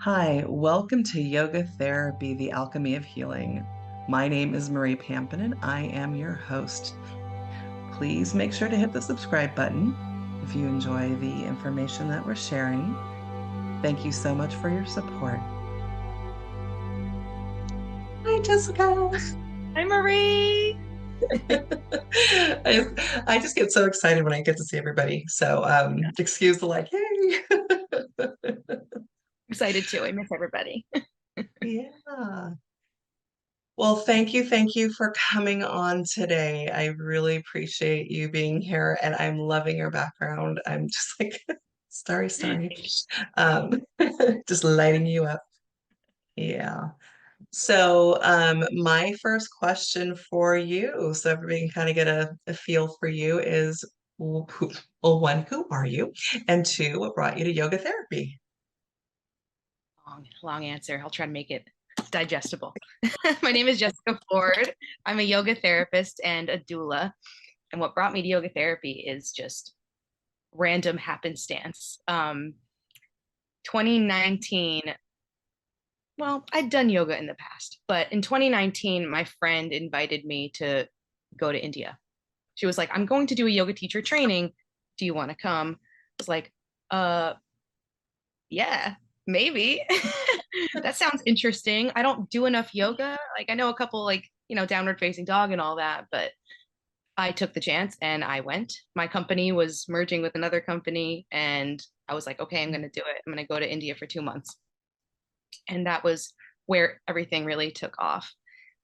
Hi, welcome to Yoga Therapy, the Alchemy of Healing. My name is Marie Pampanin. I am your host. Please make sure to hit the subscribe button if you enjoy the information that we're sharing. Thank you so much for your support. Hi, Jessica. Hi, Marie. I just get so excited when I get to see everybody. So excuse the hey. Excited too. I miss everybody. Yeah. Well, thank you for coming on today. I really appreciate you being here, and I'm loving your background. I'm just like, starry, um, just lighting you up. Yeah. So, my first question for you, so everybody can kind of get a feel for you, is well, one, who are you? And two, what brought you to yoga therapy? Long answer. I'll try to make it digestible. My name is Jessica Ford. I'm a yoga therapist and a doula. And what brought me to yoga therapy is just random happenstance. 2019, well, I'd done yoga in the past, but in 2019, my friend invited me to go to India. She was like, I'm going to do a yoga teacher training. Do you want to come? I was like, uh, yeah, maybe. That sounds interesting. I don't do enough yoga. Like I know a couple downward facing dog and all that, but I took the chance and I went. My company was merging with another company and I was like, okay, I'm going to do it. I'm going to go to India for 2 months. And that was where everything really took off.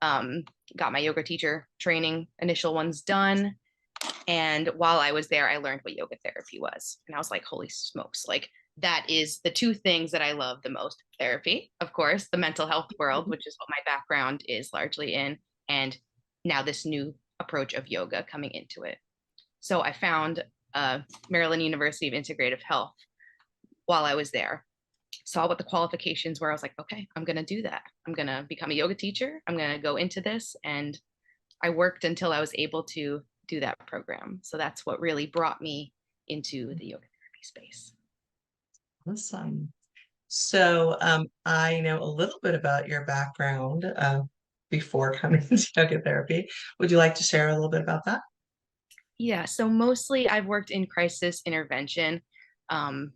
Um, got my yoga teacher training, initial ones done. And while I was there, I learned what yoga therapy was. And I was like, holy smokes, like that is the two things that I love the most. Therapy, of course, the mental health world, which is what my background is largely in, and now this new approach of yoga coming into it. So I found Maryland University of Integrative Health while I was there, saw what the qualifications were. I was like, okay, I'm going to do that. I'm going to become a yoga teacher. I'm going to go into this. And I worked until I was able to do that program. So that's what really brought me into the yoga therapy space. Awesome. So, I know a little bit about your background before coming to yoga therapy. Would you like to share a little bit about that? Yeah, so mostly I've worked in crisis intervention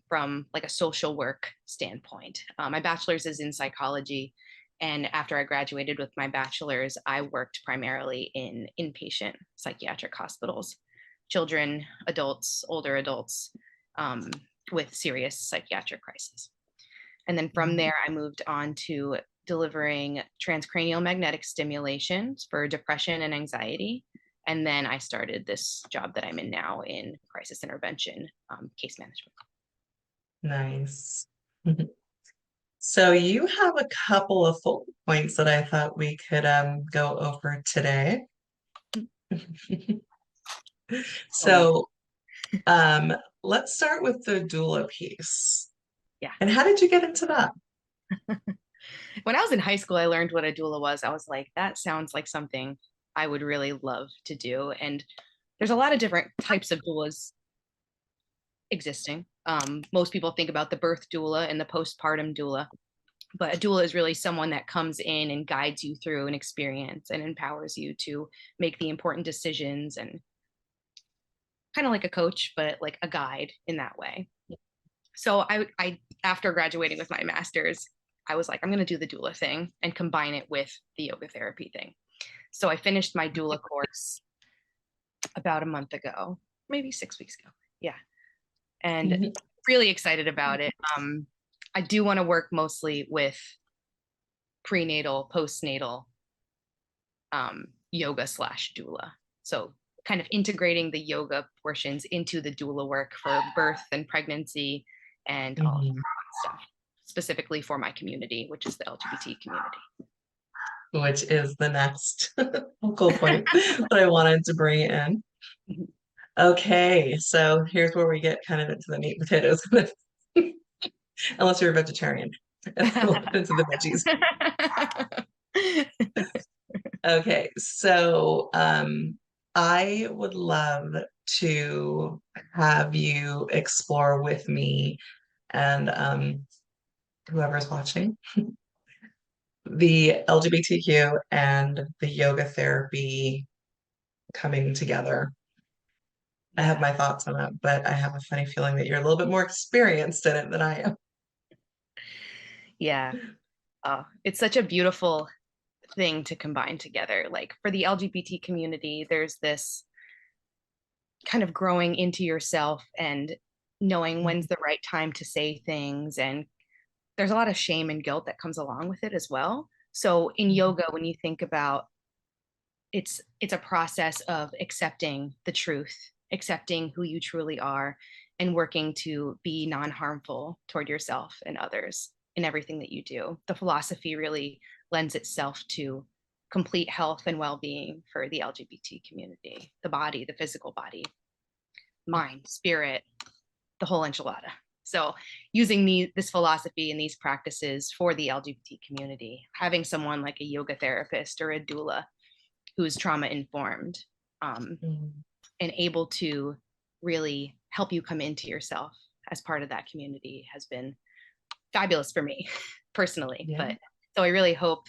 from like a social work standpoint. My bachelor's is in psychology, and after I graduated with my bachelor's, I worked primarily in inpatient psychiatric hospitals, children, adults, older adults um, with serious psychiatric crises. And then from Mhm. there, I moved on to delivering transcranial magnetic stimulations for depression and anxiety. And then I started this job that I'm in now in crisis intervention, case management. Nice. Mhm. So you have a couple of focal points that I thought we could go over today. Oh yeah, So um, let's start with the doula piece. yeah. And how did you get into that? When I was in high school, I learned what a doula was. I was like, that sounds like something I would really love to do. And there's a lot of different types of doulas existing. Most people think about the birth doula and the postpartum doula, but a doula is really someone that comes in and guides you through an experience and empowers you to make the important decisions and kind of like a coach, but like a guide in that way. So I after graduating with my master's, I was like, I'm going to do the doula thing and combine it with the yoga therapy thing. So I finished my doula course about a month ago, maybe 6 weeks ago. Yeah. And Mhm. really excited about it. I do want to work mostly with prenatal, postnatal yoga slash doula. So kind of integrating the yoga portions into the doula work for birth and pregnancy and all of Mhm. that stuff, specifically for my community, which is the LGBT community. Which is the next focal point that I wanted to bring in. Okay, so here's where we get kind of into the meat and potatoes, unless you're a vegetarian. And then we'll get into the veggies. Okay, so I would love to have you explore with me and whoever's watching, the LGBTQ and the yoga therapy coming together. I have Yeah. my thoughts on it, but I have a funny feeling that you're a little bit more experienced in it than I am. Yeah. Oh, it's such a beautiful thing to combine together. Like for the LGBT community, there's this kind of growing into yourself and knowing when's the right time to say things. And there's a lot of shame and guilt that comes along with it as well. So in yoga, when you think about it's a process of accepting the truth, accepting who you truly are, and working to be non-harmful toward yourself and others in everything that you do. The philosophy really lends itself to complete health and well-being for the LGBT community, the body, the physical body, mind, spirit, the whole enchilada. So using this philosophy and these practices for the LGBT community, having someone like a yoga therapist or a doula who's trauma informed, Mhm. and able to really help you come into yourself as part of that community has been fabulous for me personally. Yeah, But so I really hope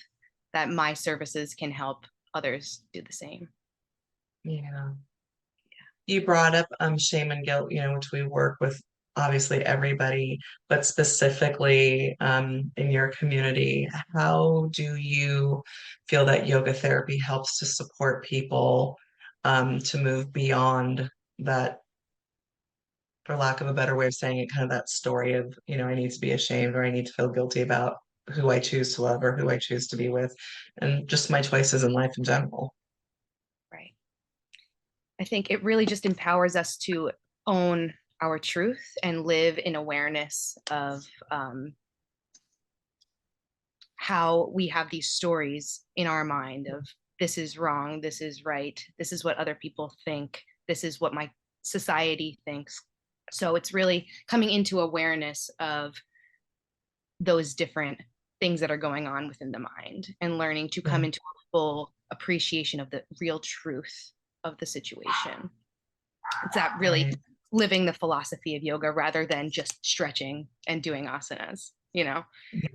that my services can help others do the same. yeah. You brought up shame and guilt, which we work with obviously everybody, but specifically in your community, how do you feel that yoga therapy helps to support people to move beyond that, for lack of a better way of saying it, kind of that story of, I need to be ashamed or I need to feel guilty about who I choose to love or who I choose to be with, and just my choices in life in general. Right. I think it really just empowers us to own our truth and live in awareness of how we have these stories in our mind of this is wrong, this is right, this is what other people think, this is what my society thinks. So it's really coming into awareness of those different things that are going on within the mind and learning to Yeah. come into a full appreciation of the real truth of the situation. It's that really Right. living the philosophy of yoga rather than just stretching and doing asanas,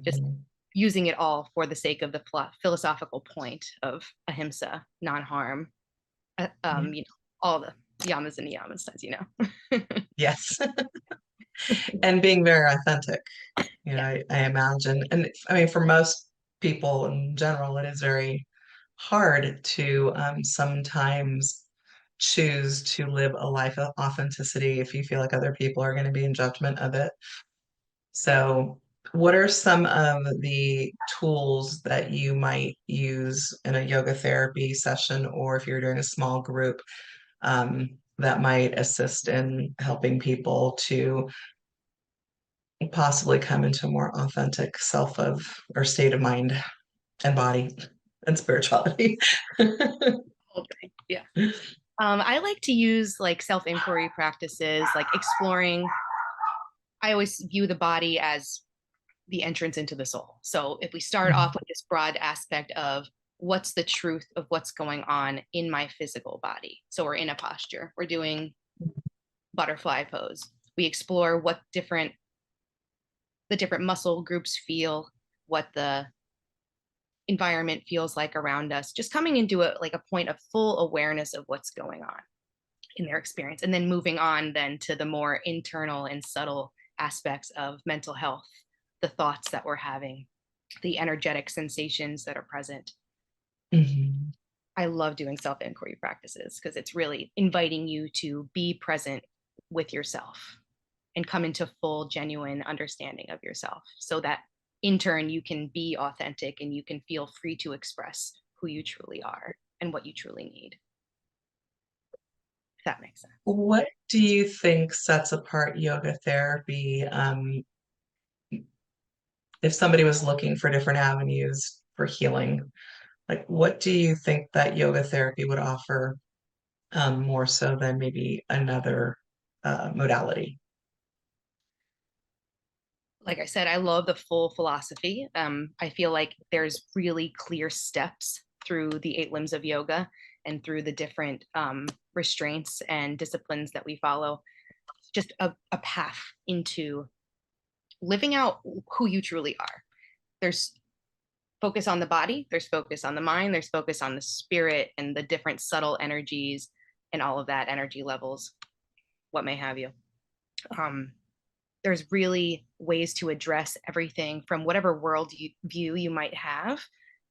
just Mhm. using it all for the sake of the philosophical point of ahimsa, non-harm, Yeah. all the yamas and niyamas, Yes. And being very authentic, Yeah, I imagine. And I mean, for most people in general, it is very hard to sometimes choose to live a life of authenticity if you feel like other people are going to be in judgment of it. So, what are some of the tools that you might use in a yoga therapy session, or if you're doing a small group, that might assist in helping people to possibly come into a more authentic self of or state of mind and body and spirituality? whole thing. Yeah. I like to use like self-inquiry practices, like exploring. I always view the body as the entrance into the soul. So if we start off with this broad aspect of what's the truth of what's going on in my physical body. So we're in a posture, we're doing butterfly pose. We explore what the different muscle groups feel, what the environment feels like around us, just coming into a point of full awareness of what's going on in their experience, and then moving on then to the more internal and subtle aspects of mental health, the thoughts that we're having, the energetic sensations that are present. Mhm. I love doing self-inquiry practices because it's really inviting you to be present with yourself and come into full genuine understanding of yourself so that in turn you can be authentic and you can feel free to express who you truly are and what you truly need, if that makes sense. What do you think sets apart yoga therapy? If somebody was looking for different avenues for healing, like what do you think that yoga therapy would offer more so than maybe another modality? Like I said, I love the full philosophy. I feel like there's really clear steps through the 8 limbs of yoga and through the different restraints and disciplines that we follow. Just a path into living out who you truly are. There's focus on the body, there's focus on the mind, there's focus on the spirit and the different subtle energies and all of that, energy levels, what may have you. There's really ways to address everything from whatever view you might have.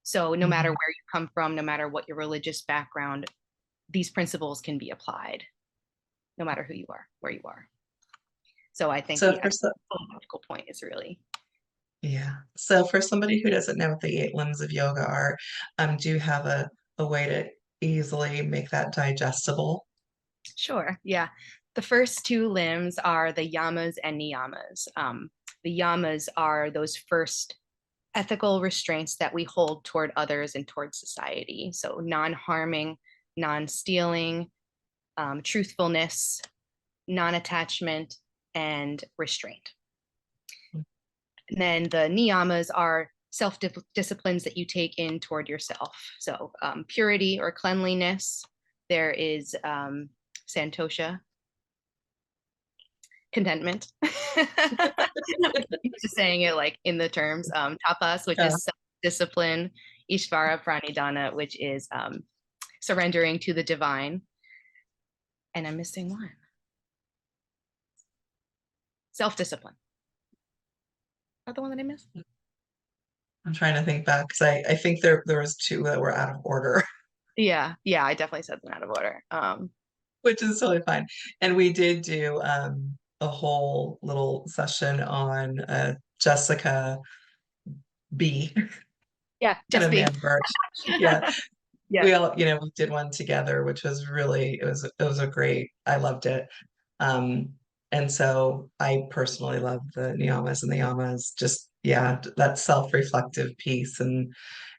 So no matter Mhm. where you come from, no matter what your religious background, these principles can be applied no matter who you are, where you are. So I think So the for so, logical point is really yeah. So for somebody who doesn't know what the eight limbs of yoga are, do you have a way to easily make that digestible? sure. Yeah. The first two limbs are the yamas and niyamas. The yamas are those first ethical restraints that we hold toward others and toward society. So non-harming, non-stealing, truthfulness, non-attachment, and restraint. And then the niyamas are self-disciplines that you take in toward yourself. So purity or cleanliness. There is santosha, contentment. Just saying it like in the terms. Tapas, which Yeah. is self-discipline. Ishvara pranidhana, which is surrendering to the divine. And I'm missing one. Self-discipline. Is that the one that I missed? I'm trying to think back because I think there was two that were out of order, Yeah, yeah, I definitely said them out of order. which is totally fine. And we did do a whole little session on Jessica B Yeah, and just be. Amanda Birch. Yeah, Yeah. we all, we did one together, which was really it was a great. I loved it. Um, and so I personally love the niyamas and the yamas. Just yeah, that self-reflective piece and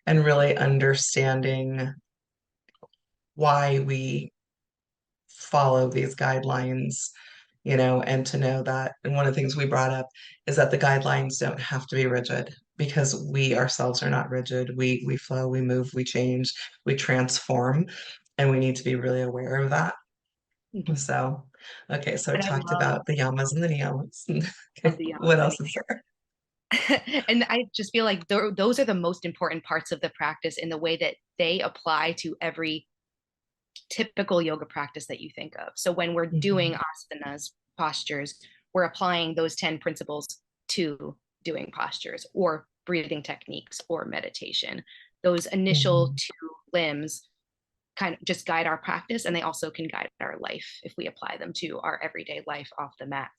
really understanding why we follow these guidelines, and to know that, and one of the things we brought up is that the guidelines don't have to be rigid because we ourselves are not rigid. We flow, we move, we change, we transform, and we need to be really aware of that. Mhm. So, okay, so I And I talked about the yamas and the niyamas. love Okay, the what yamas else is there? and I just feel like those are the most important parts of the practice in the way that they apply to every typical yoga practice that you think of. So when we're doing Mhm, asanas, postures, we're applying those 10 principles to doing postures or breathing techniques or meditation. Those initial mhm. two limbs kind of just guide our practice, and they also can guide our life if we apply them to our everyday life off the mat.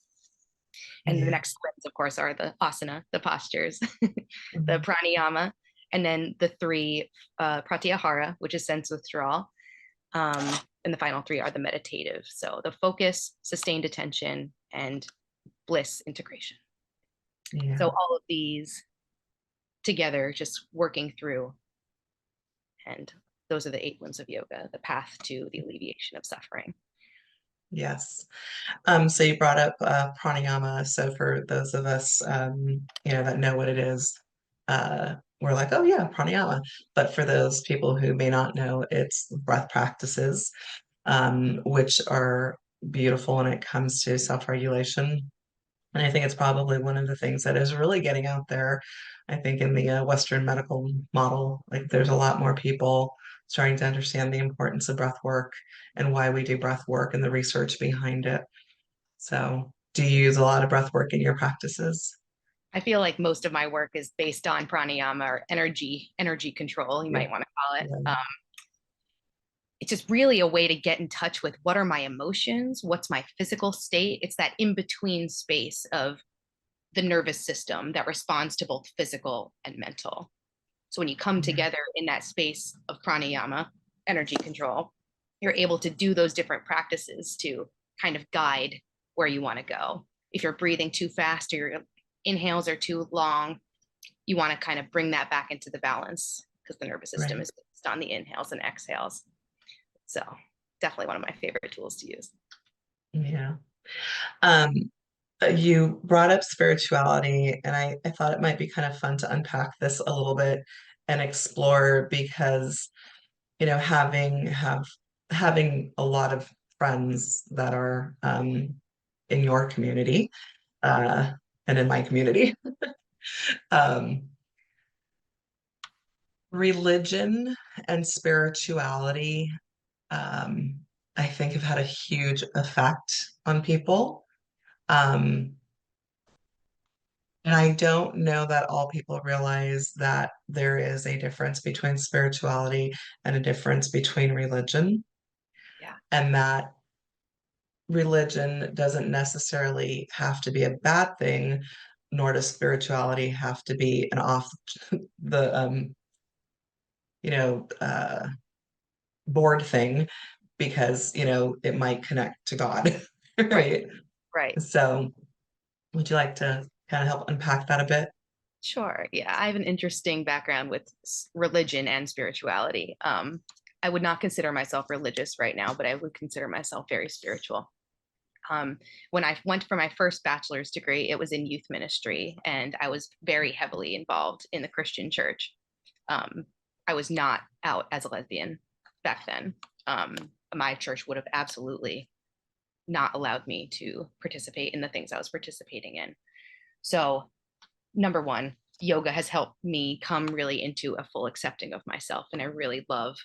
And the Yeah. next limbs, of course, are the asana, the postures, the Mhm. pranayama, and then the three pratyahara, which is sense withdrawal. Um, and the final three are the meditative. So the focus, sustained attention, and bliss integration. So Yeah. all of these together, just working through. And those are the eight limbs of yoga, the path to the alleviation of suffering. Yes. So you brought up pranayama. So for those of us, that know what it is, we're like, oh yeah, pranayama. But for those people who may not know, it's breath practices, which are beautiful when it comes to self-regulation. And I think it's probably one of the things that is really getting out there. I think in the Western medical model, like there's a lot more people starting to understand the importance of breath work and why we do breath work and the research behind it. So, do you use a lot of breath work in your practices? I feel like most of my work is based on pranayama or energy control, you Yeah. might want to call it. Yeah. It's just really a way to get in touch with what are my emotions, what's my physical state. It's that in between space of the nervous system that responds to both physical and mental. So when you come Yeah. together in that space of pranayama, energy control, you're able to do those different practices to kind of guide where you want to go. If you're breathing too fast or your inhales are too long, you want to kind of bring that back into the balance because the nervous system Right. is based on the inhales and exhales. So definitely one of my favorite tools to use. Yeah. Um, you brought up spirituality, and I thought it might be kind of fun to unpack this a little bit and explore because having a lot of friends that are in your community. and in my community. Um, Religion and spirituality, um, I think have had a huge effect on people. Um, and I don't know that all people realize that there is a difference between spirituality and a difference between religion, Yeah. and that religion doesn't necessarily have to be a bad thing, nor does spirituality have to be an off the you know, board thing because, it might connect to God, Right. right? Right. So, would you like to kind of help unpack that a bit? Sure. Yeah, I have an interesting background with religion and spirituality. I would not consider myself religious right now, but I would consider myself very spiritual. Um, when I went for my first bachelor's degree, it was in youth ministry, and I was very heavily involved in the Christian church. Um, I was not out as a lesbian back then. Um, my church would have absolutely not allowed me to participate in the things I was participating in. So, number one, yoga has helped me come really into a full accepting of myself, and I really love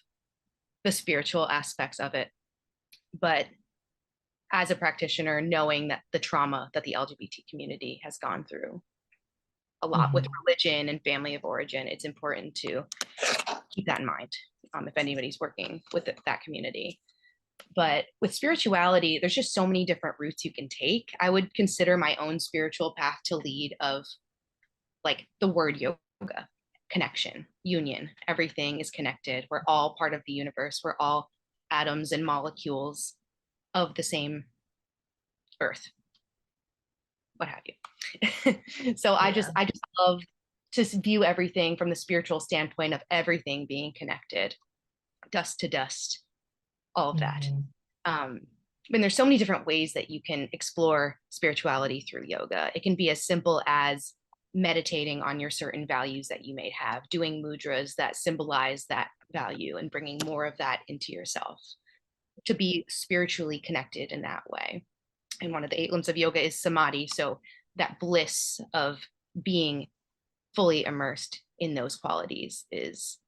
the spiritual aspects of it. But as a practitioner, knowing that the trauma that the LGBT community has gone through a lot with Mhm. religion and family of origin, it's important to keep that in mind if anybody's working with that community. But with spirituality, there's just so many different routes you can take. I would consider my own spiritual path to lead of like the word yoga, connection, union. Everything is connected. We're all part of the universe. We're all atoms and molecules of the same earth, what have you. So Yeah. I just love to view everything from the spiritual standpoint of everything being connected, dust to dust, all of that. Mhm. Um, and there's so many different ways that you can explore spirituality through yoga. It can be as simple as meditating on your certain values that you may have, doing mudras that symbolize that value and bringing more of that into yourself to be spiritually connected in that way. And one of the eight limbs of yoga is samadhi. So that bliss of being fully immersed in those qualities is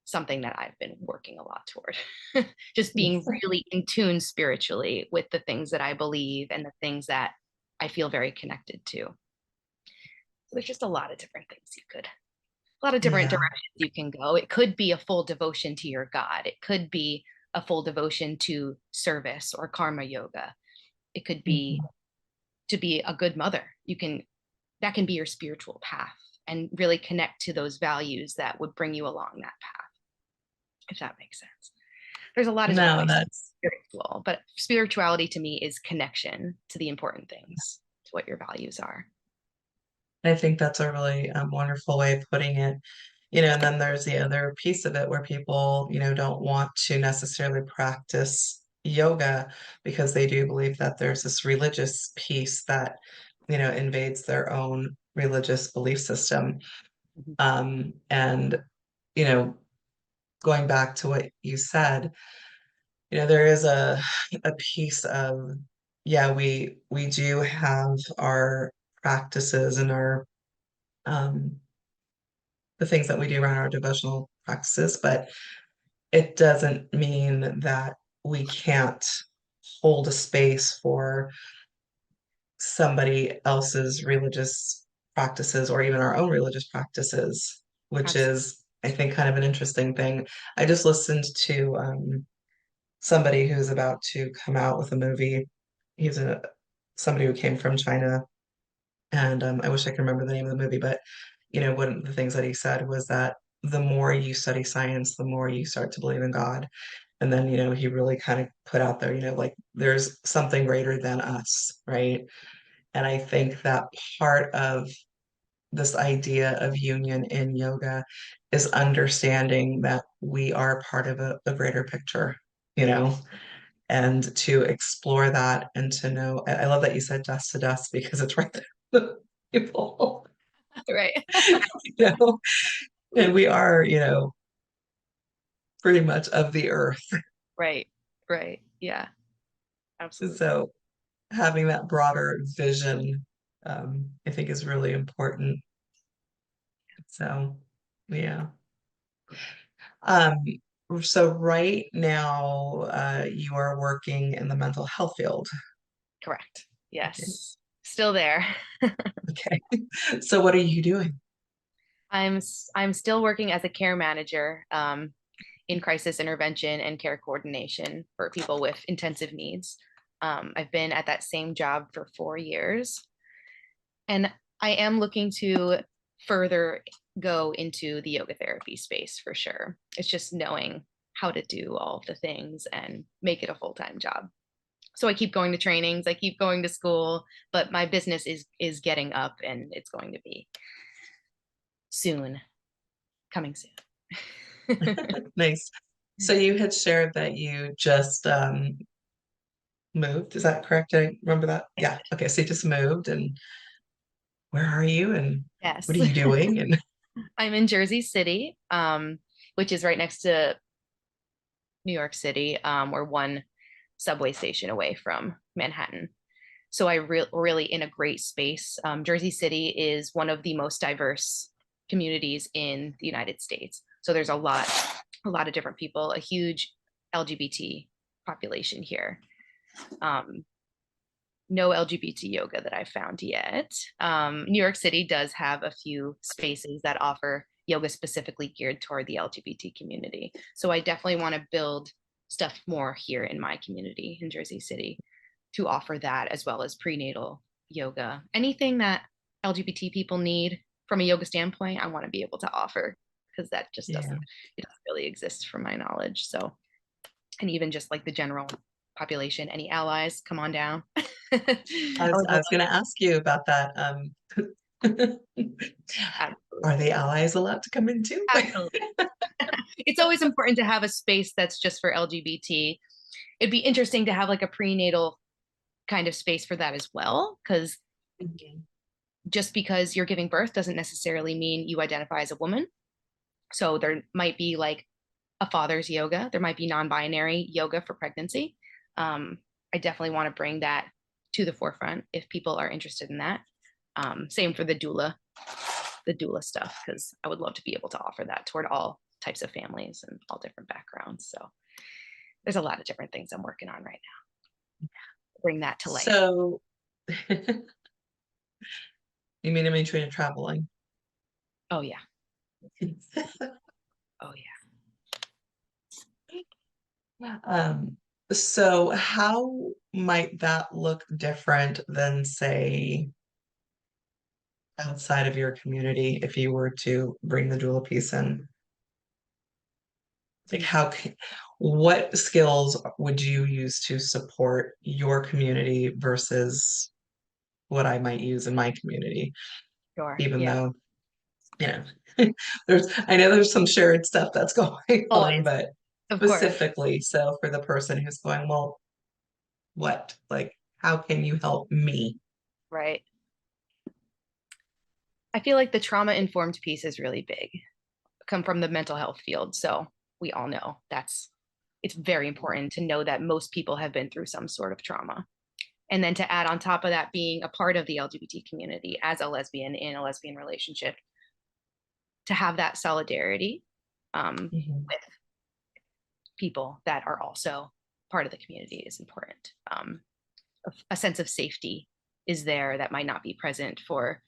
something that I've been working a lot toward. Just being really in tune spiritually with the things that I believe and the things that I feel very connected to. So there's just a lot of different things a lot of different Yeah. directions you can go. It could be a full devotion to your God. It could be a full devotion to service or karma yoga. It could be Mhm. to be a good mother. That can be your spiritual path and really connect to those values that would bring you along that path, if that makes sense. There's a lot of different No, ways to that's, be spiritual, but spirituality to me is connection to the important things, to what your values are. I think that's a really wonderful way of putting it. And then there's the other piece of it where people, don't want to necessarily practice yoga because they do believe that there's this religious piece that, invades their own religious belief system. Mhm. And, you know, going back to what you said, there is a piece of, yeah, we do have our practices and our the things that we do around our devotional practices, but it doesn't mean that we can't hold a space for somebody else's religious practices or even our own religious practices, which Absolutely. is, I think, kind of an interesting thing. I just listened to somebody who's about to come out with a movie. He's a somebody who came from China, and I wish I could remember the name of the movie, but one of the things that he said was that the more you study science, the more you start to believe in God. And then, he really kind of put out there, like there's something greater than us, right? And I think that part of this idea of union in yoga is understanding that we are part of a greater picture, you know, and to explore that and to know. I love that you said dust to dust because it's right there. People, Right. you know, and we are, pretty much of the earth. Right. Right. Yeah. Absolutely. So having that broader vision I think is really important. So, yeah. Um, so right now, you are working in the mental health field. Correct. Okay. Yes. Still there. Okay. So what are you doing? I'm still working as a care manager in crisis intervention and care coordination for people with intensive needs. I've been at that same job for 4 years, and I am looking to further go into the yoga therapy space for sure. It's just knowing how to do all of the things and make it a full-time job. So I keep going to trainings, I keep going to school, but my business is getting up and it's going to be soon, coming soon. Nice. So you had shared that you just moved. Is that correct? I remember that. Yeah. Okay. So you just moved, and where are you, and what Yes. are you doing? And I'm in Jersey City, which is right next to New York City. We're one subway station away from Manhattan. So really in a great space. Jersey City is one of the most diverse communities in the United States. So there's a lot of different people, a huge LGBT population here. Um, no LGBT yoga that I've found yet. New York City does have a few spaces that offer yoga specifically geared toward the LGBT community. So I definitely want to build stuff more here in my community in Jersey City to offer that, as well as prenatal yoga. Anything that LGBT people need from a yoga standpoint, I want to be able to offer, because that just yeah, it doesn't really exist from my knowledge. So, and even just like the general population, any allies, come on down. I would I love was going to ask you about that. Are the allies allowed to come in too? absolutely. It's always important to have a space that's just for LGBT. It'd be interesting to have like a prenatal kind of space for that as well, because Mhm. just because you're giving birth doesn't necessarily mean you identify as a woman. So there might be like a father's yoga, there might be non-binary yoga for pregnancy. I definitely want to bring that to the forefront if people are interested in that. Same for the doula stuff, because I would love to be able to offer that toward all types of families and all different backgrounds. So there's a lot of different things I'm working on right now. Bring that to life. So you mean in between traveling? Oh yeah. Oh yeah. Um, so how might that look different than, say, outside of your community if you were to bring the doula piece in? Like what skills would you use to support your community versus what I might use in my community, Sure. even Yeah. though, you know, I know there's some shared stuff that's going on, Always. but Of course. specifically, so for the person who's going, well, what? Like, how can you help me? Right. I feel like the trauma informed piece is really big. Come from the mental health field. So we all know it's very important to know that most people have been through some sort of trauma. And then to add on top of that, being a part of the LGBT community as a lesbian in a lesbian relationship, to have that solidarity Mhm. with people that are also part of the community is important. A sense of safety is there that might not be present for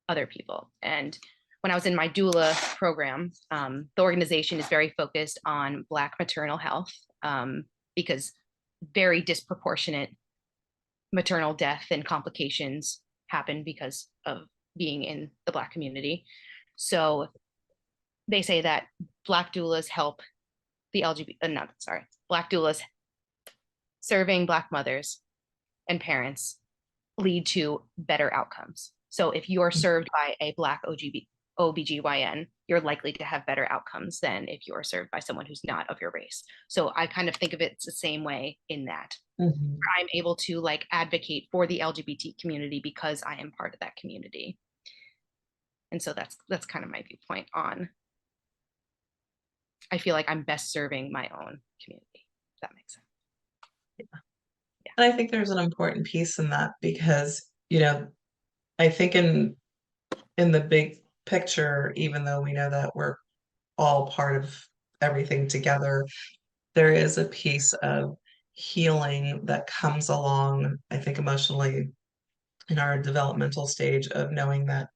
other people. And when I was in my doula program, the organization is very focused on Black maternal health, because very disproportionate maternal death and complications happen because of being in the Black community. So they say that Black doulas help the LGBT, no, sorry, Black doulas serving Black mothers and parents lead to better outcomes. So if you're served by a Black OBGYN, you're likely to have better outcomes than if you're served by someone who's not of your race. So I kind of think of it the same way in that Mhm. I'm able to like advocate for the LGBT community because I am part of that community. And so that's kind of my viewpoint on, I feel like I'm best serving my own community. If that makes sense. Yeah. And I think there's an important piece in that because, I think in the big picture, even though we know that we're all part of everything together, there is a piece of healing that comes along, I think, emotionally in our developmental stage of knowing that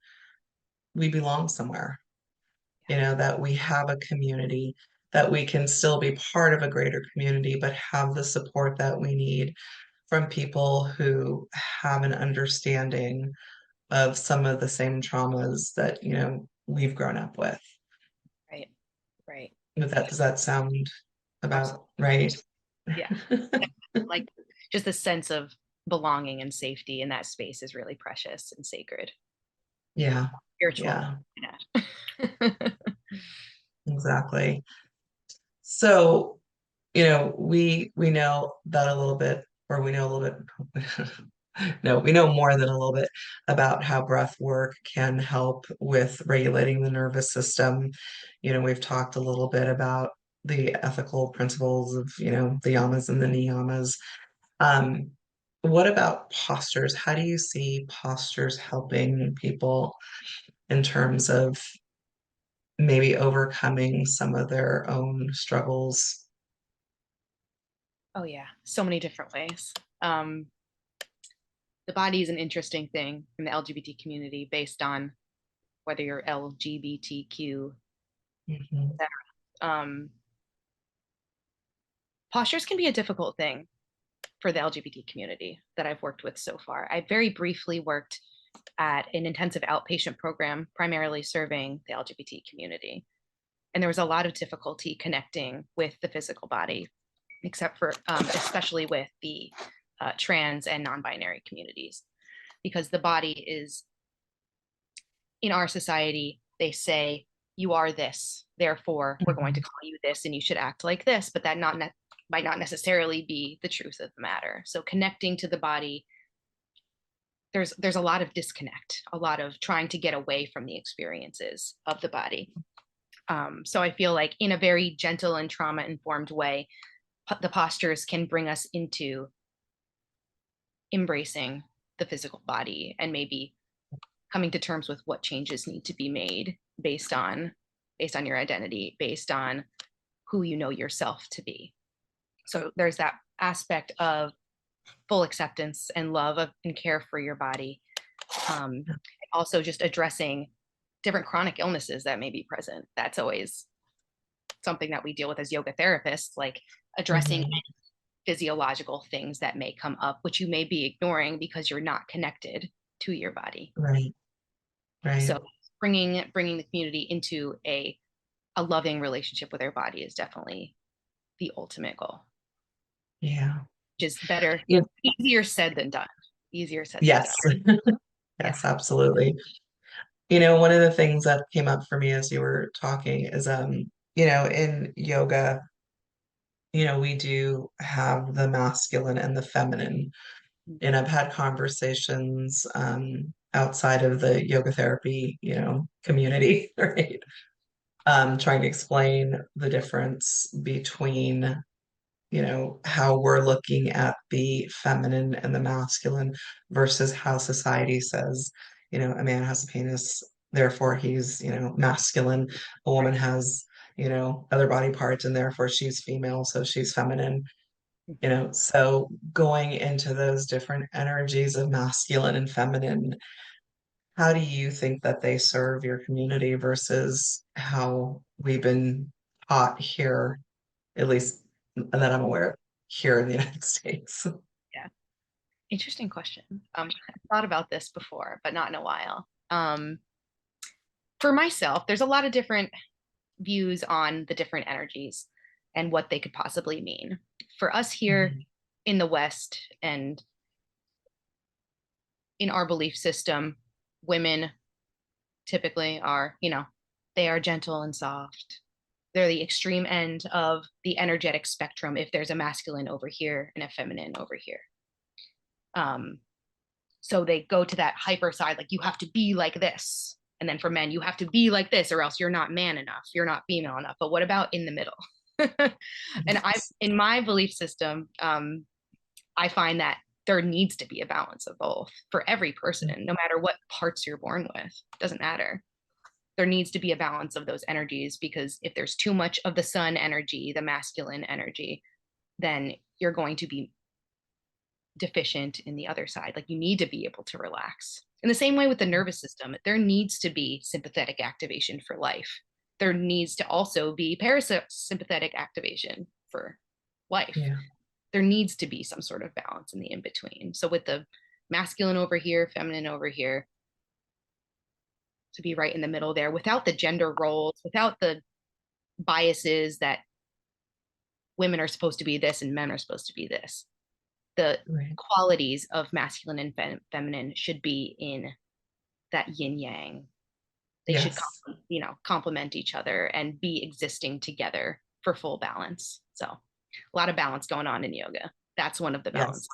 we belong somewhere, that we have a community, that we can still be part of a greater community, but have the support that we need from people who have an understanding of some of the same traumas that, we've grown up with. Right, right. Does that sound Absolutely. about right? Yeah. Like just the sense of belonging and safety in that space is really precious and sacred. Yeah, Spiritual. yeah, Yeah. exactly. So, we know that a little bit, or we know a little bit. No, we know more than a little bit about how breath work can help with regulating the nervous system. We've talked a little bit about the ethical principles of, the yamas and the niyamas. Um, what about postures? How do you see postures helping people in terms of maybe overcoming some of their own struggles? Oh yeah, so many different ways. Um, the body is an interesting thing in the LGBT community based on whether you're LGBTQ. Mhm. Um, postures can be a difficult thing for the LGBT community that I've worked with so far. I very briefly worked at an intensive outpatient program, primarily serving the LGBT community. And there was a lot of difficulty connecting with the physical body, except for, especially with the trans and non binary communities, because the body is, in our society, they say, you are this, therefore, we're going to Mhm. call you this, and you should act like this, but that might not necessarily be the truth of the matter. So connecting to the body, there's a lot of disconnect, a lot of trying to get away from the experiences of the body. So I feel like in a very gentle and trauma informed way, the postures can bring us into embracing the physical body and maybe coming to terms with what changes need to be made based on your identity, based on who you know yourself to be. So there's that aspect of full acceptance and love of, and care for your body. Also just addressing different chronic illnesses that may be present. That's always something that we deal with as yoga therapists, like addressing Mhm. physiological things that may come up, which you may be ignoring because you're not connected to your body. Right, So right. bringing the community into a loving relationship with their body is definitely the ultimate goal, Yeah. which is better, Yeah. easier said than done. Easier said than done. Yes. Yeah. Yes, absolutely. One of the things that came up for me as you were talking is, in yoga, we do have the masculine and the feminine. And Mhm. I've had conversations outside of the yoga therapy, community, right? Trying to explain the difference between, how we're looking at the feminine and the masculine versus how society says, a man has a penis, therefore he's, masculine. A woman Right. has, other body parts and therefore she's female, so she's feminine. Mhm. So going into those different energies of masculine and feminine, how do you think that they serve your community versus how we've been taught here, at least that I'm aware of, here in the United States? Yeah. Interesting question. I've thought about this before, but not in a while. For myself, there's a lot of different views on the different energies and what they could possibly mean. For us here Mhm. in the West and in our belief system, women typically are, they are gentle and soft. They're the extreme end of the energetic spectrum if there's a masculine over here and a feminine over here. Um, so they go to that hyper side, like you have to be like this. And then for men, you have to be like this, or else you're not man enough, you're not female enough. But what about in the middle? And I, Yes. in my belief system, I find that there needs to be a balance of both for every person, no matter what parts you're born with. It doesn't matter. There needs to be a balance of those energies, because if there's too much of the sun energy, the masculine energy, then you're going to be deficient in the other side. Like, you need to be able to relax. In the same way with the nervous system, there needs to be sympathetic activation for life. There needs to also be parasympathetic activation for life. Yeah. There needs to be some sort of balance in the in between. So with the masculine over here, feminine over here, to be right in the middle there, without the gender roles, without the biases that women are supposed to be this and men are supposed to be this. The Right. qualities of masculine and feminine should be in that yin yang. They should, Yes. complement each other and be existing together for full balance. So a lot of balance going on in yoga. That's one of the Yes. balances,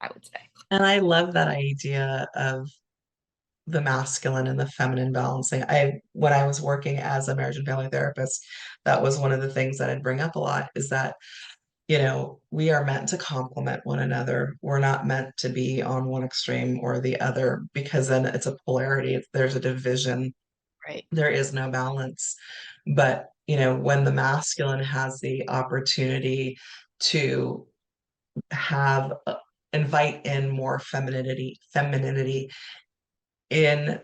I would say. And I love that idea of the masculine and the feminine balancing. When I was working as a marriage and family therapist, that was one of the things that I'd bring up a lot, is that, we are meant to complement one another. We're not meant to be on one extreme or the other, because then it's a polarity. There's a division. Right. There is no balance. But, when the masculine has the opportunity to have invite in more femininity in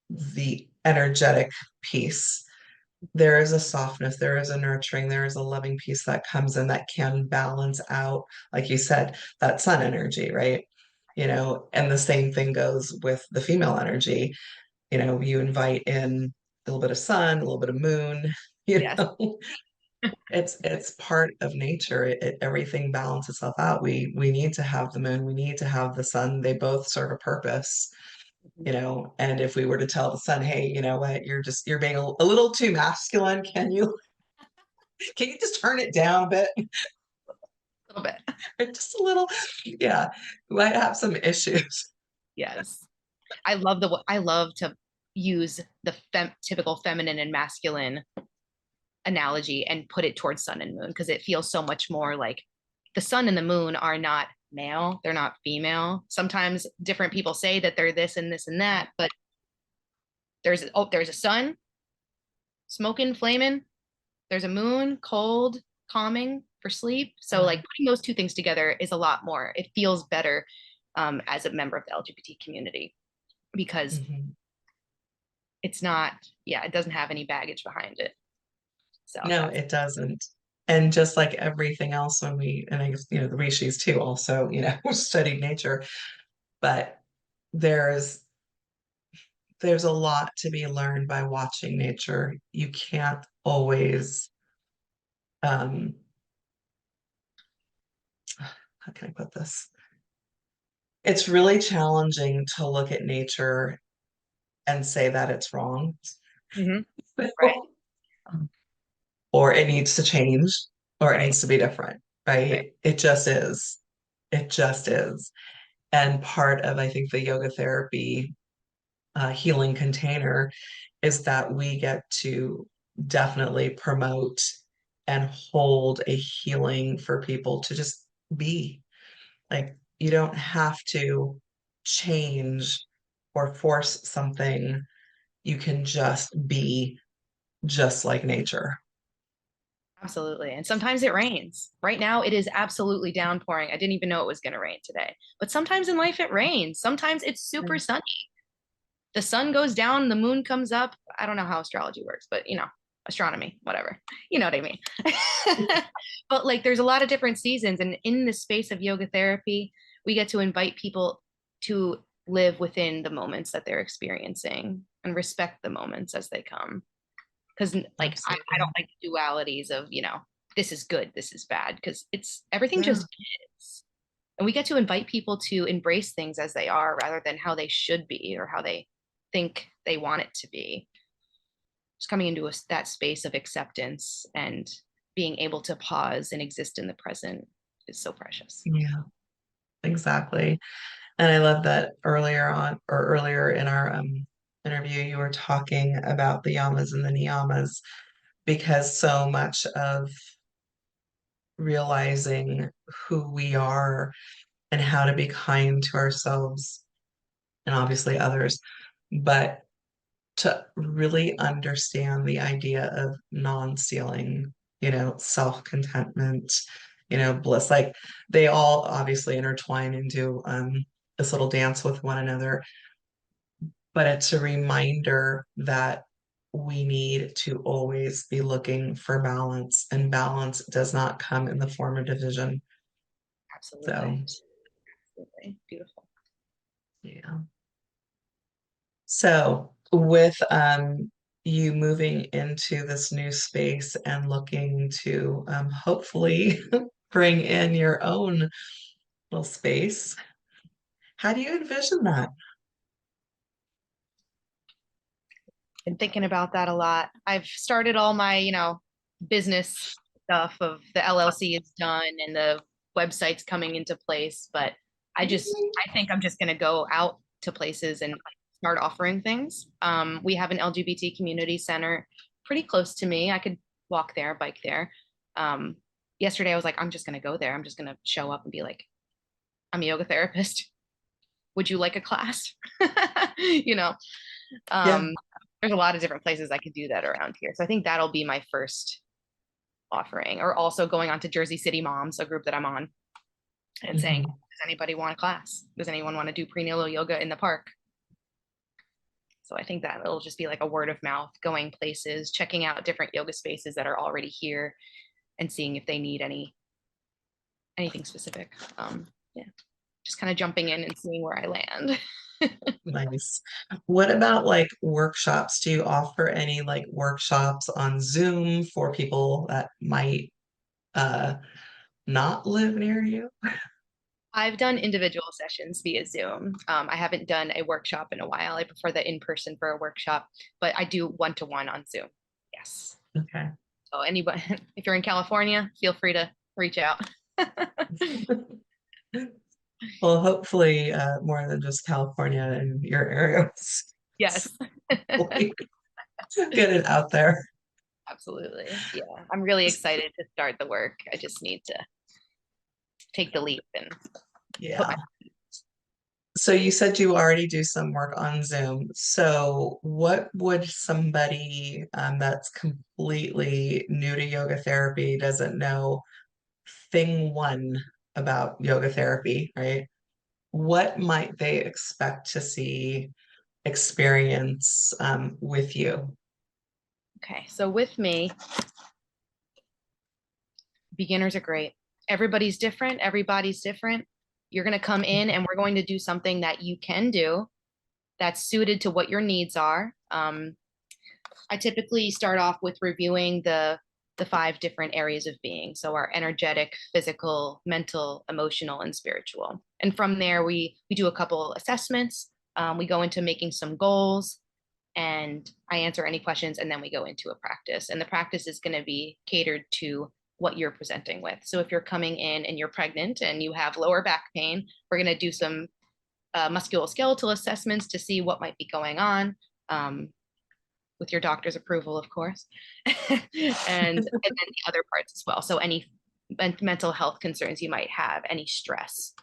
the energetic piece, there is a softness, there is a nurturing, there is a loving piece that comes in that can balance out, like you said, that sun energy, right? And the same thing goes with the female energy. You invite in a little bit of sun, a little bit of moon, you Yes. know, it's part of nature. Everything balances itself out. We need to have the moon, we need to have the sun. They both serve a purpose. And if we were to tell the sun, hey, you know what, you're being a little too masculine, can you just turn it down a bit? A little bit. Just a little. Yeah, we might have some issues. Yes. I love to use the typical feminine and masculine analogy and put it towards sun and moon, because it feels so much more like the sun and the moon are not male, they're not female. Sometimes different people say that they're this and this and that, but there's a sun, smoking, flaming. There's a moon, cold, calming for sleep. So like putting those two things together is a lot more. It feels better as a member of the LGBT community, because Mhm. it's not, yeah, it doesn't have any baggage behind it. So No, that's it doesn't. And just like everything else, and I guess, the rishis too, also, studied nature, but there's there's a lot to be learned by watching nature. You can't always, um, how can I put this? It's really challenging to look at nature and say that it's wrong, Mhm. Right, or it needs to change, or it right, needs to be different, right. right? It just is. It just is. And part of, I think, the yoga therapy healing container is that we get to definitely promote and hold a healing for people to just be. Like, you don't have to change or force something. You can just be, just like nature. Absolutely. And sometimes it rains. Right now, it is absolutely downpouring. I didn't even know it was going to rain today. But sometimes in life, it rains. Sometimes it's super sunny. The sun goes down, the moon comes up. I don't know how astrology works, but astronomy, whatever. You know what I mean? But like, there's a lot of different seasons. And in the space of yoga therapy, we get to invite people to live within the moments that they're experiencing and respect the moments as they come. Because like I don't Absolutely. like the dualities of, this is good, this is bad, because it's everything Yeah. just is. And we get to invite people to embrace things as they are rather than how they should be or how they think they want it to be. Just coming into that space of acceptance and being able to pause and exist in the present is so precious. Yeah, exactly. And I love that earlier in our interview, you were talking about the yamas and the niyamas, because so much of realizing who we are and how to be kind to ourselves and obviously others, but to really understand the idea of non-stealing, self-contentment, bliss. Like they all obviously intertwine into this little dance with one another, but it's a reminder that we need to always be looking for balance, and balance does not come in the form of division. Absolutely. So, Absolutely. Beautiful. yeah. So, with you moving into this new space and looking to hopefully bring in your own little space, how do you envision that? Been thinking about that a lot. I've started all my, business stuff of the LLC is done and the website's coming into place, but I think I'm just going to go out to places and start offering things. We have an LGBT community center pretty close to me. I could walk there, bike there. Um, Yesterday I was like, I'm just going to go there. I'm just going to show up and be like, I'm a yoga therapist. Would you like a class? you know, Yeah. um, there's a lot of different places I could do that around here. So I think that'll be my first offering, or also going on to Jersey City Moms, a group that I'm on, and saying, Mhm. does anybody want a class? Does anyone want to do prenatal yoga in the park? So I think that it'll just be like a word of mouth, going places, checking out different yoga spaces that are already here and seeing if they need anything specific. Yeah, just kind of jumping in and seeing where I land. Nice. What about like workshops? Do you offer any like workshops on Zoom for people that might uh not live near you? I've done individual sessions via Zoom. I haven't done a workshop in a while. I prefer the in person for a workshop, but I do one-to-one on Zoom. Yes. Okay. So anybody, if you're in California, feel free to reach out. Well, hopefully, more than just California and your area. Yes, Hopefully get it out there. absolutely. Yeah, I'm really excited to start the work. I just need to take the leap and put Yeah. my. So you said you already do some work on Zoom. So what would somebody that's completely new to yoga therapy, doesn't know thing one about yoga therapy, right? What might they expect to see, experience with you? Okay, so with me, beginners are great. Everybody's different. Everybody's different. You're going to come in and we're going to do something that you can do that's suited to what your needs are. I typically start off with reviewing the five different areas of being. So our energetic, physical, mental, emotional, and spiritual. And from there, we do a couple assessments. We go into making some goals, and I answer any questions, and then we go into a practice. And the practice is going to be catered to what you're presenting with. So if you're coming in and you're pregnant and you have lower back pain, we're going to do some musculoskeletal assessments to see what might be going on. With your doctor's approval, of course, and then the other parts as well. So any mental health concerns you might have, any stress,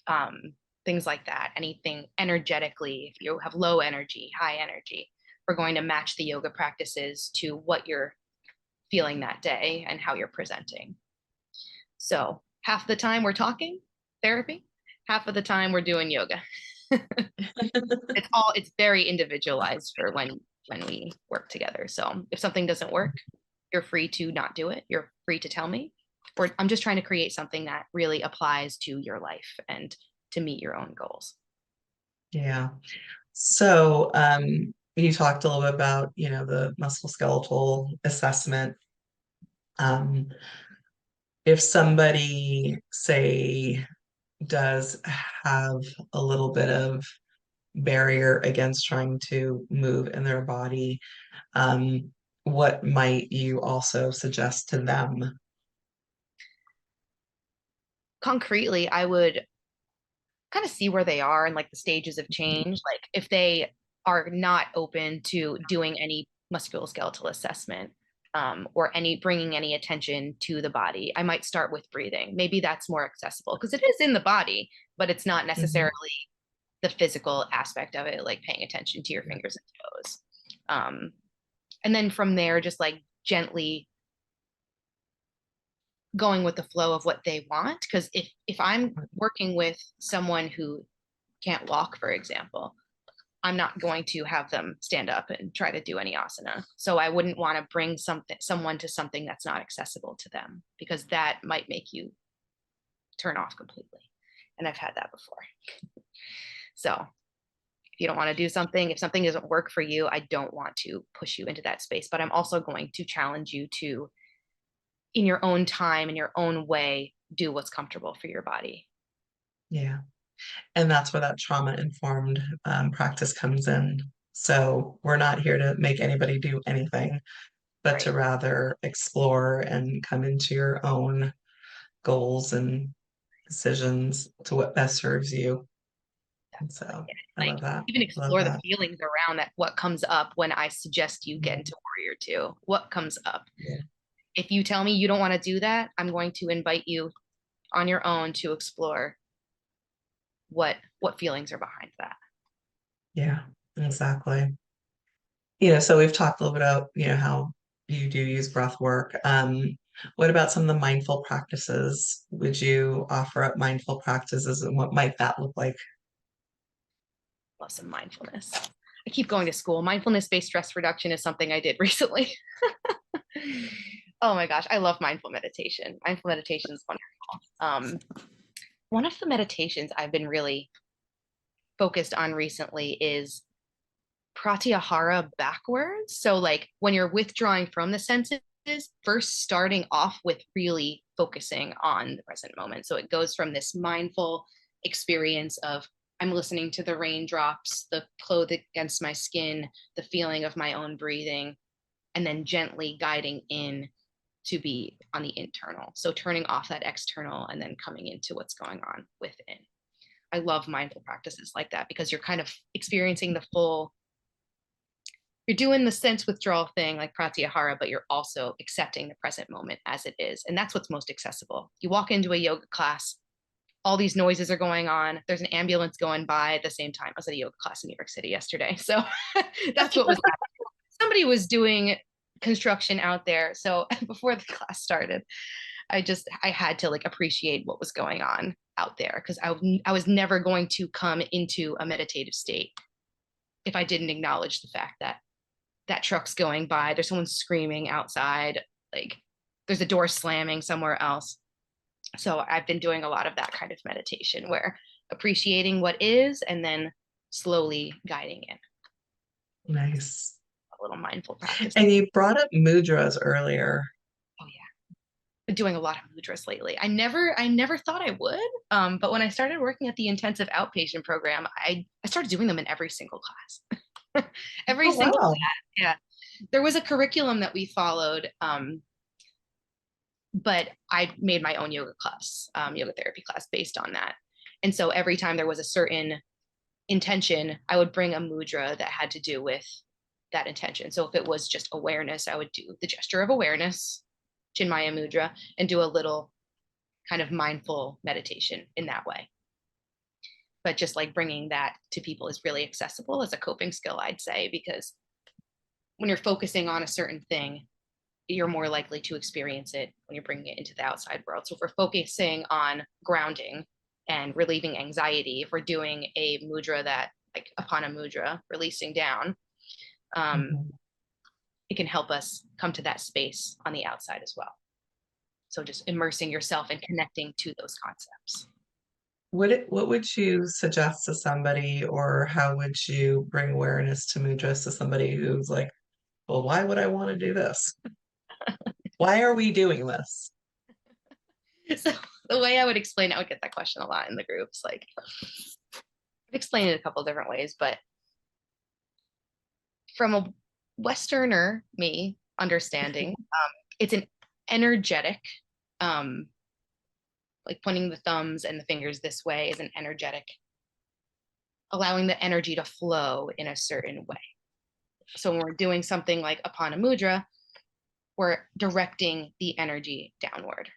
um, things like that, anything energetically, if you have low energy, high energy, we're going to match the yoga practices to what you're feeling that day and how you're presenting. So half the time we're talking therapy, half of the time we're doing yoga. It's very individualized for when we work together. So if something doesn't work, you're free to not do it. You're free to tell me. Or I'm just trying to create something that really applies to your life and to meet your own goals. Yeah. So, you talked a little bit about, the musculoskeletal assessment. Um, if somebody, say, does have a little bit of barrier against trying to move in their body, what might you also suggest to them? Concretely, I would kind of see where they are and like the stages of change. Like if they are not open to doing any musculoskeletal assessment, or bringing any attention to the body. I might start with breathing. Maybe that's more accessible because it is in the body, but it's not necessarily Mhm. the physical aspect of it, like paying attention to your fingers and toes. And then from there, just like gently going with the flow of what they want. Because if I'm working with someone who can't walk, for example, I'm not going to have them stand up and try to do any asana. So I wouldn't want to bring someone to something that's not accessible to them, because that might make you turn off completely. And I've had that before. So if you don't want to do something, if something doesn't work for you, I don't want to push you into that space. But I'm also going to challenge you to, in your own time, in your own way, do what's comfortable for your body. Yeah. And that's where that trauma informed practice comes in. So we're not here to make anybody do anything, but to Right. rather explore and come into your own goals and decisions to what best serves you. And so I Like love that. even Love explore the that. feelings around that. What comes up when I suggest you get Yeah. into warrior two? What comes up? Yeah. If you tell me you don't want to do that, I'm going to invite you on your own to explore what feelings are behind that. Yeah, exactly. So we've talked a little bit about, how you do use breath work. What about some of the mindful practices? Would you offer up mindful practices and what might that look like? Love some mindfulness. I keep going to school. Mindfulness-based stress reduction is something I did recently. Oh my gosh, I love mindful meditation. Mindful meditation is wonderful. One of the meditations I've been really focused on recently is pratyahara backwards. So like when you're withdrawing from the senses, first starting off with really focusing on the present moment. So it goes from this mindful experience of I'm listening to the raindrops, the cloth against my skin, the feeling of my own breathing, and then gently guiding in to be on the internal. So turning off that external and then coming into what's going on within. I love mindful practices like that because you're kind of experiencing the full, you're doing the sense withdrawal thing like pratyahara, but you're also accepting the present moment as it is. And that's what's most accessible. You walk into a yoga class, all these noises are going on. There's an ambulance going by at the same time. I was at a yoga class in New York City yesterday. So that's what was happening. Somebody was doing construction out there. So before the class started, I had to like appreciate what was going on out there because I was never going to come into a meditative state if I didn't acknowledge the fact that that truck's going by, there's someone screaming outside, like there's a door slamming somewhere else. So I've been doing a lot of that kind of meditation where appreciating what is and then slowly guiding in. Nice. A little mindful practice. And you brought up mudras earlier. Oh yeah. Been doing a lot of mudras lately. I never thought I would. But when I started working at the intensive outpatient program, I started doing them in every single class. Every Oh, single wow. class. Yeah. There was a curriculum that we followed, but I made my own yoga class, yoga therapy class based on that. And so every time there was a certain intention, I would bring a mudra that had to do with that intention. So if it was just awareness, I would do the gesture of awareness, Chinmaya mudra, and do a little kind of mindful meditation in that way. But just like bringing that to people is really accessible as a coping skill, I'd say, because when you're focusing on a certain thing, you're more likely to experience it when you're bringing it into the outside world. So if we're focusing on grounding and relieving anxiety, if we're doing a mudra that like apana mudra, releasing down, um, Mhm. it can help us come to that space on the outside as well. So just immersing yourself and connecting to those concepts. What would you suggest to somebody, or how would you bring awareness to mudras to somebody who's like, well, why would I want to do this? Why are we doing this? So the way I would explain, I would get that question a lot in the groups. Like I've explained it a couple different ways, but from a Westerner me understanding, it's an energetic, um, like pointing the thumbs and the fingers this way is an energetic, allowing the energy to flow in a certain way. So when we're doing something like Apana Mudra, we're directing the energy downward.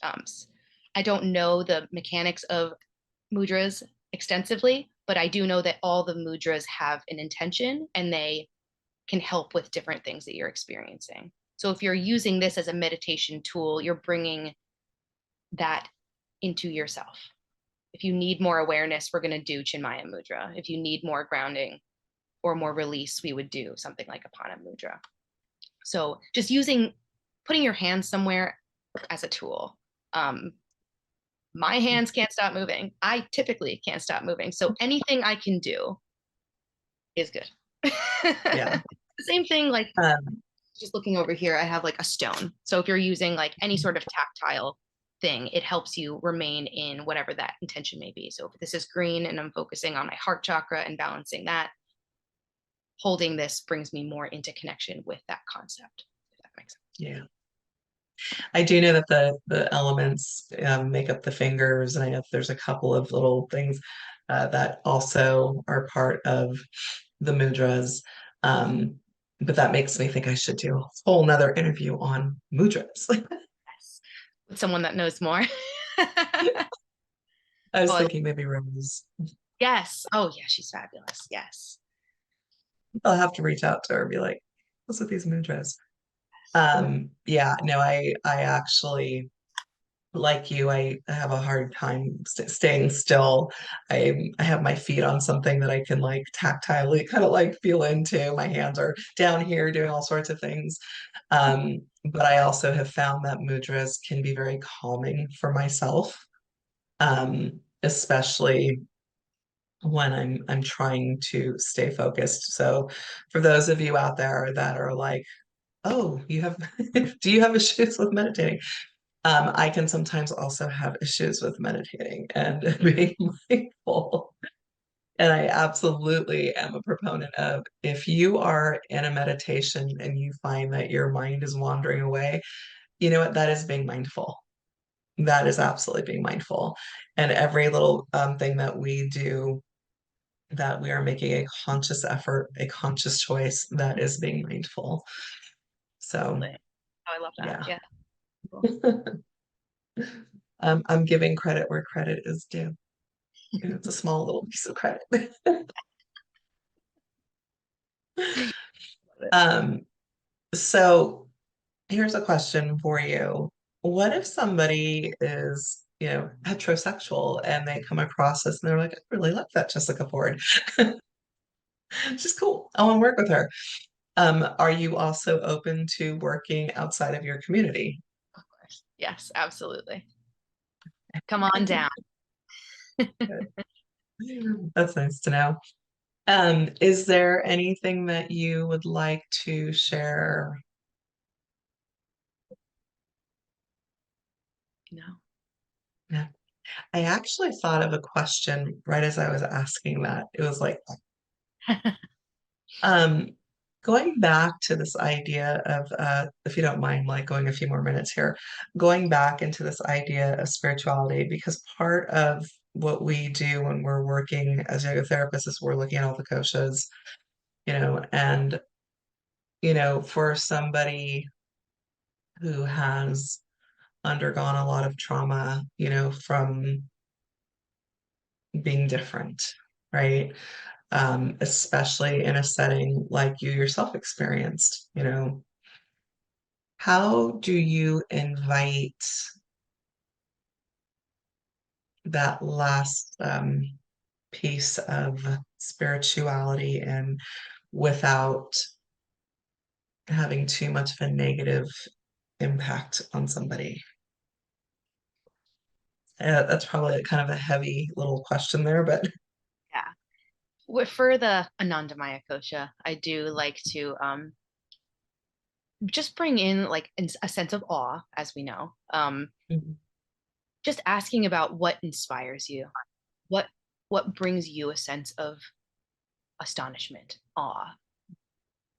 I don't know the mechanics of mudras extensively, but I do know that all the mudras have an intention and they can help with different things that you're experiencing. So if you're using this as a meditation tool, you're bringing that into yourself. If you need more awareness, we're going to do Chinmaya Mudra. If you need more grounding or more release, we would do something like Apana Mudra. So just putting your hands somewhere as a tool. My hands can't stop moving. I typically can't stop moving. So anything I can do is good. Yeah. The same thing, like Um, just looking over here, I have like a stone. So if you're using like any sort of tactile thing, it helps you remain in whatever that intention may be. So if this is green and I'm focusing on my heart chakra and balancing that, holding this brings me more into connection with that concept, if that makes sense. yeah. I do know that the elements make up the fingers, and I know there's a couple of little things that also are part of the mudras. Um, but that makes me think I should do a whole nother interview on mudras. Yes. With someone that knows more. I was Oh, thinking maybe Rose. yes. Oh, yeah, she's fabulous. Yes. I'll have to reach out to her and be like, what's with these mudras? Yeah, no, I actually like you, I have a hard time staying still. I have my feet on something that I can like tactilely kind of like feel into. My hands are down here doing all sorts of things. But I also have found that mudras can be very calming for myself, especially when I'm trying to stay focused. So for those of you out there that are like, oh, you have, do you have issues with meditating? I can sometimes also have issues with meditating and being mindful. And I absolutely am a proponent of if you are in a meditation and you find that your mind is wandering away, you know what? That is being mindful. That is absolutely being mindful. And every little thing that we do, that we are making a conscious effort, a conscious choice, that is being mindful. So, Oh, I love that. yeah. Yeah. Cool. I'm giving credit where credit is due. It's a small little piece of credit. Love it. Um, so here's a question for you. What if somebody is, heterosexual and they come across this and they're like, I really like that Jessica Ford. She's cool. I want to work with her. Are you also open to working outside of your community? Of course. Yes, absolutely. Come on down. That's nice to know. Is there anything that you would like to share? No. Yeah. I actually thought of a question right as I was asking that. It was like, um, going back to this idea of, if you don't mind, like going a few more minutes here, going back into this idea of spirituality, because part of what we do when we're working as yoga therapists is we're looking at all the koshas, and, for somebody who has undergone a lot of trauma, from being different, right? Especially in a setting like you yourself experienced, how do you invite that last piece of spirituality and without having too much of a negative impact on somebody? That's probably kind of a heavy little question there, but Yeah. For the Anandamaya kosha, I do like to just bring in like a sense of awe, as we know. Mhm. Just asking about what inspires you, what what brings you a sense of astonishment, awe,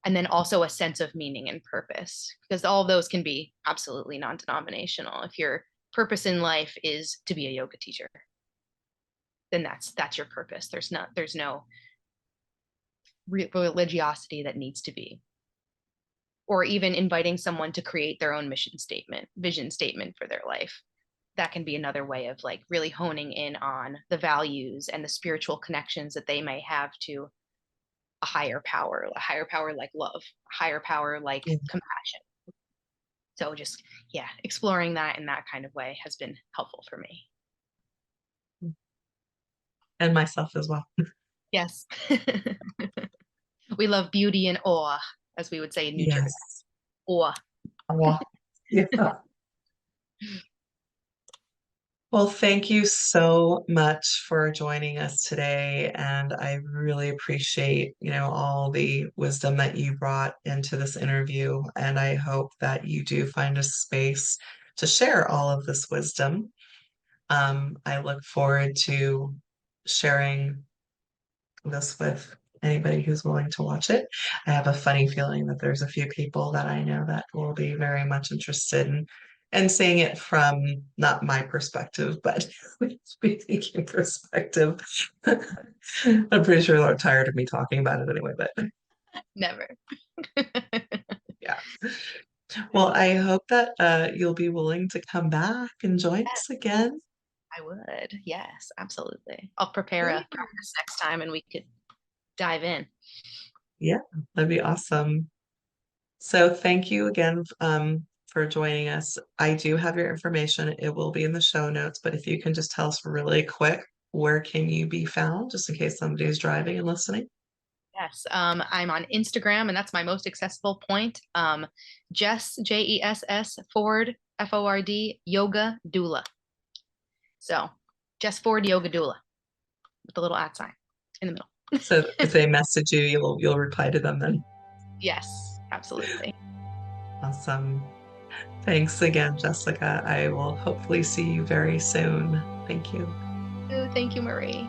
and then also a sense of meaning and purpose, because all of those can be absolutely non-denominational. If your purpose in life is to be a yoga teacher, then that's your purpose. There's no religiosity that needs to be. or even inviting someone to create their own vision statement for their life. That can be another way of like really honing in on the values and the spiritual connections that they may have to a higher power like love, a higher power like Yeah. compassion. So just, yeah, exploring that in that kind of way has been helpful for me. And myself as well. Yes. We love beauty and awe, as we would say in New Jersey. Yes. Awe. Oh, yeah. Well, thank you so much for joining us today. And I really appreciate, all the wisdom that you brought into this interview. And I hope that you do find a space to share all of this wisdom. I look forward to sharing this with anybody who's willing to watch it. I have a funny feeling that there's a few people that I know that will be very much interested in seeing it from not my perspective, but speaking perspective. I'm pretty sure they're tired of me talking about it anyway, but Never. yeah. Well, I hope that you'll be willing to come back and join Yes, us again. I would. Yes, absolutely. I'll prepare a Great. practice next time and we could dive in. Yeah, that'd be awesome. So thank you again for joining us. I do have your information. It will be in the show notes, but if you can just tell us really quick, where can you be found, just in case somebody's driving and listening? Yes, I'm on Instagram, and that's my most accessible point. Jess Ford Ford yoga doula. So Jess Ford yoga doula with the little at sign in the middle. So if they message you, you'll reply to them then. Yes, absolutely. Awesome. Thanks again, Jessica. I will hopefully see you very soon. Thank you. Thank you, Marie.